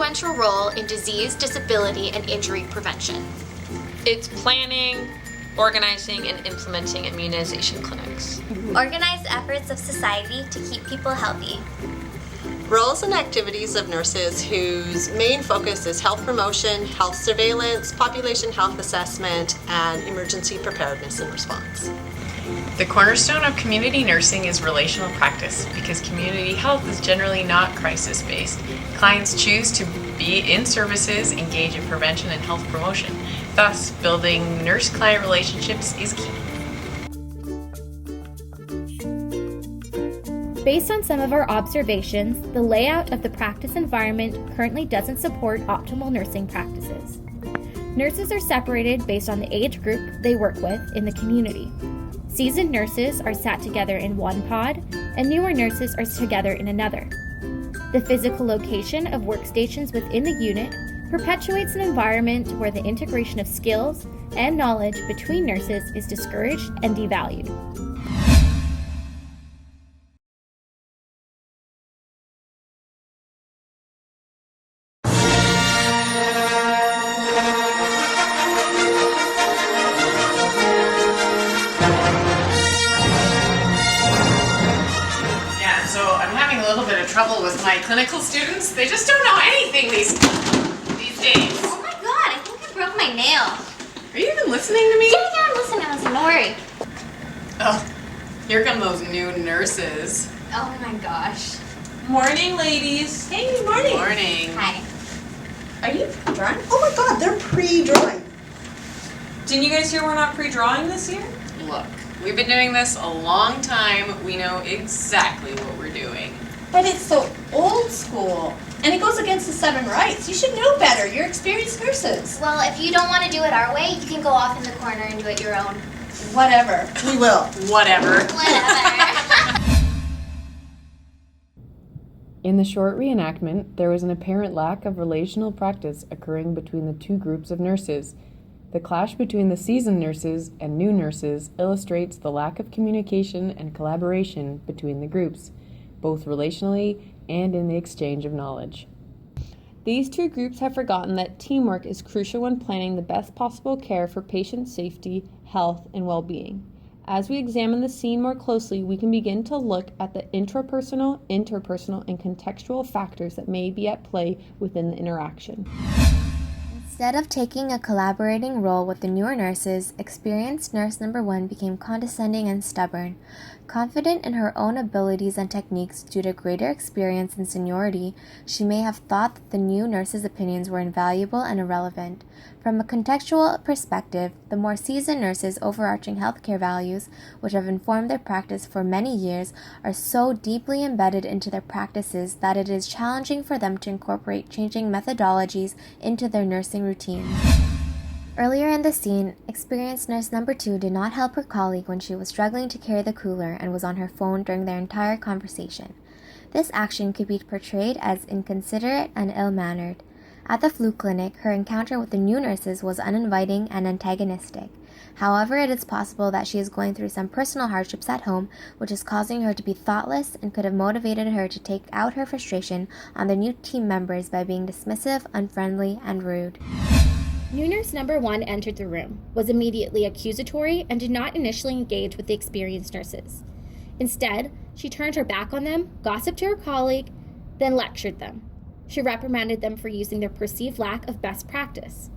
influential role in disease, disability, and injury prevention. It's planning, organizing, and implementing immunization clinics. Organize efforts of society to keep people healthy. Roles and activities of nurses whose main focus is health promotion, health surveillance, population health assessment, and emergency preparedness and response. The cornerstone of community nursing is relational practice because community health is generally not crisis-based. Clients choose to be in services, engage in prevention and health promotion. Thus, building nurse-client relationships is key. Based on some of our observations, the layout of the practice environment currently doesn't support optimal nursing practices. Nurses are separated based on the age group they work with in the community. Seasoned nurses are sat together in one pod, and newer nurses are together in another. The physical location of workstations within the unit perpetuates an environment where the integration of skills and knowledge between nurses is discouraged and devalued. Trouble with my clinical students. They just don't know anything these days. Oh my god, I think I broke my nail. Are you even listening to me? Yeah, I'm listening. Don't worry. Oh, here come those new nurses. Oh my gosh. Morning, ladies. Hey, morning. Morning. Hi. Are you drawing? Oh my god, they're pre-drawing. Didn't you guys hear we're not pre-drawing this year? Look, we've been doing this a long time. We know exactly what we're doing. But it's so old school, and it goes against the 7 rights. You should know better. You're experienced nurses. Well, if you don't want to do it our way, you can go off in the corner and do it your own. Whatever. We will. Whatever. Whatever. In the short reenactment, there was an apparent lack of relational practice occurring between the two groups of nurses. The clash between the seasoned nurses and new nurses illustrates the lack of communication and collaboration between the groups, both relationally and in the exchange of knowledge. These two groups have forgotten that teamwork is crucial when planning the best possible care for patient safety, health, and well-being. As we examine the scene more closely, we can begin to look at the intrapersonal, interpersonal, and contextual factors that may be at play within the interaction. Instead of taking a collaborating role with the newer nurses, experienced nurse number 1 became condescending and stubborn. Confident in her own abilities and techniques due to greater experience and seniority, she may have thought that the new nurses' opinions were invaluable and irrelevant. From a contextual perspective, the more seasoned nurses' overarching healthcare values, which have informed their practice for many years, are so deeply embedded into their practices that it is challenging for them to incorporate changing methodologies into their nursing routines. Earlier in the scene, experienced nurse number 2 did not help her colleague when she was struggling to carry the cooler and was on her phone during their entire conversation. This action could be portrayed as inconsiderate and ill-mannered. At the flu clinic, her encounter with the new nurses was uninviting and antagonistic. However, it is possible that she is going through some personal hardships at home, which is causing her to be thoughtless and could have motivated her to take out her frustration on the new team members by being dismissive, unfriendly, and rude. New nurse number 1 entered the room, was immediately accusatory, and did not initially engage with the experienced nurses. Instead, she turned her back on them, gossiped to her colleague, then lectured them. She reprimanded them for using their perceived lack of best practice.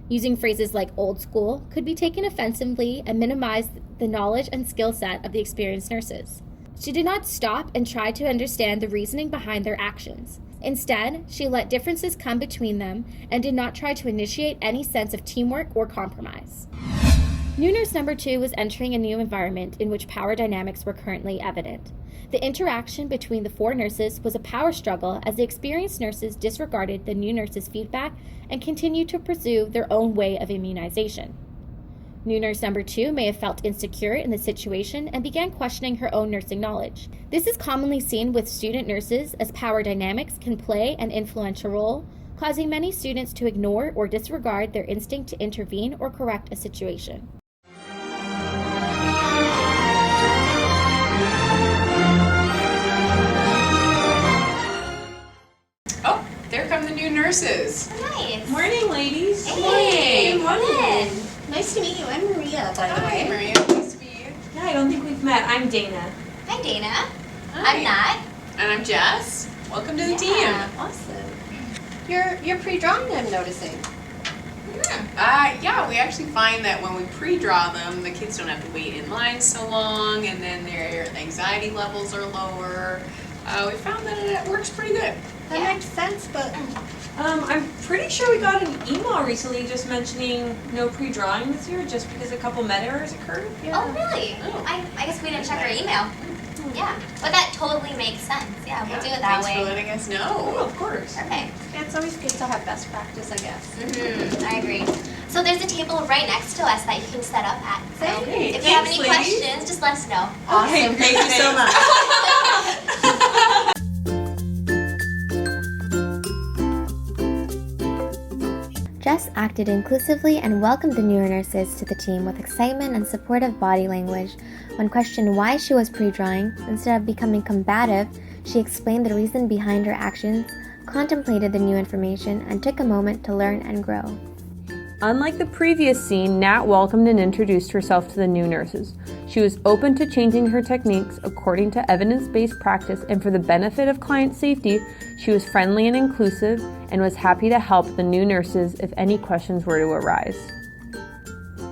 Using phrases like old school could be taken offensively and minimize the knowledge and skill set of the experienced nurses. She did not stop and try to understand the reasoning behind their actions. Instead, she let differences come between them and did not try to initiate any sense of teamwork or compromise. New nurse number 2 was entering a new environment in which power dynamics were currently evident. The interaction between the 4 nurses was a power struggle as the experienced nurses disregarded the new nurses' feedback and continued to pursue their own way of immunization. New nurse number 2 may have felt insecure in the situation and began questioning her own nursing knowledge. This is commonly seen with student nurses as power dynamics can play an influential role, causing many students to ignore or disregard their instinct to intervene or correct a situation. Oh, there come the new nurses. nurses. Nice. Morning, ladies. Hey, Good morning. Nice to meet you. I'm Maria, by the Hi, way. Maria. Nice to meet you. Yeah, I don't think we've met. I'm Dana. Hi, Dana. Hi. I'm Nat. And I'm Jess. Welcome to the Yeah. team. Awesome. You're pre-drawing, I'm noticing. Yeah, we actually find that when we pre-draw them, the kids don't have to wait in line so long, and then their anxiety levels are lower. We found that it works pretty good. That Yeah. makes sense, but I'm pretty sure we got an email recently just mentioning no pre-drawing this year just because a couple med errors occurred. Oh, really? Oh. I guess we didn't check our email. Yeah. But that totally makes sense. Yeah, we'll do it that Thanks way. for letting us know. Oh, of course. Perfect. yeah, it's always good to have best practice, I guess. I agree. So there's a table right next to us that you can set up at. So Okay, if you have thanks, any ladies. questions, just let us know. Awesome. Thank you so much. Jess acted inclusively and welcomed the newer nurses to the team with excitement and supportive body language. When questioned why she was pre-drawing, instead of becoming combative, she explained the reason behind her actions, contemplated the new information, and took a moment to learn and grow. Unlike the previous scene, Nat welcomed and introduced herself to the new nurses. She was open to changing her techniques according to evidence-based practice, and for the benefit of client safety, she was friendly and inclusive and was happy to help the new nurses if any questions were to arise.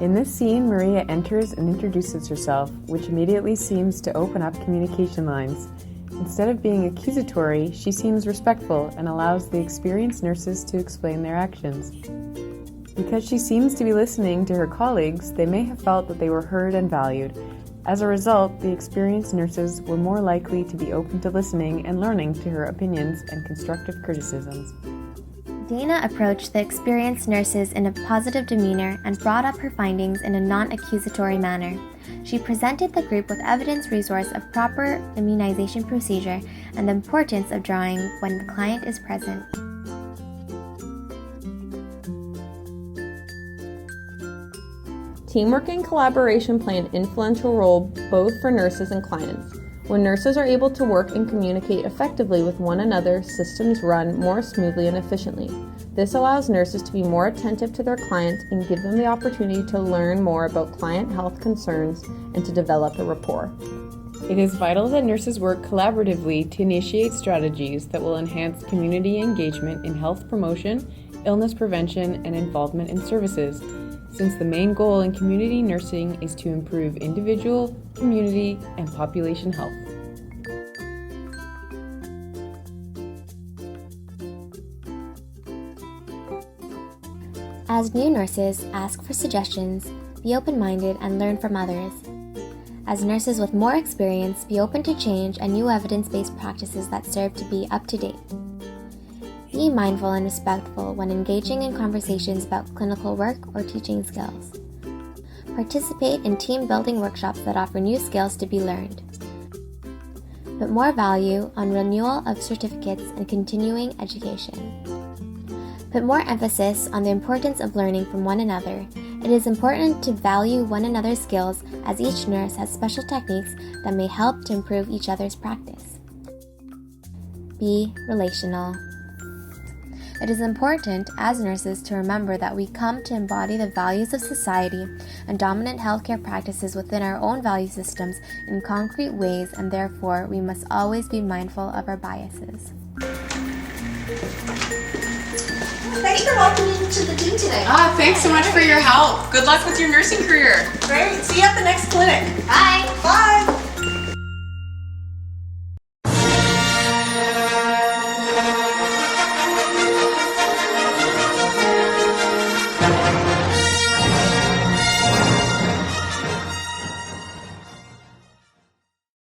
In this scene, Maria enters and introduces herself, which immediately seems to open up communication lines. Instead of being accusatory, she seems respectful and allows the experienced nurses to explain their actions. Because she seems to be listening to her colleagues, they may have felt that they were heard and valued. As a result, the experienced nurses were more likely to be open to listening and learning to her opinions and constructive criticisms. Dana approached the experienced nurses in a positive demeanor and brought up her findings in a non-accusatory manner. She presented the group with evidence resource of proper immunization procedure and the importance of drawing when the client is present. Teamwork and collaboration play an influential role both for nurses and clients. When nurses are able to work and communicate effectively with one another, systems run more smoothly and efficiently. This allows nurses to be more attentive to their clients and give them the opportunity to learn more about client health concerns and to develop a rapport. It is vital that nurses work collaboratively to initiate strategies that will enhance community engagement in health promotion, illness prevention, and involvement in services, since the main goal in community nursing is to improve individual, community, and population health. As new nurses, ask for suggestions, be open-minded, and learn from others. As nurses with more experience, be open to change and new evidence-based practices that serve to be up to date. Be mindful and respectful when engaging in conversations about clinical work or teaching skills. Participate in team-building workshops that offer new skills to be learned. Put more value on renewal of certificates and continuing education. Put more emphasis on the importance of learning from one another. It is important to value one another's skills, as each nurse has special techniques that may help to improve each other's practice. Be relational. It is important as nurses to remember that we come to embody the values of society and dominant healthcare practices within our own value systems in concrete ways, and therefore we must always be mindful of our biases. Thanks for welcoming me to the team today. Thanks so much for your help. Good luck with your nursing career. Great. See you at the next clinic. Bye.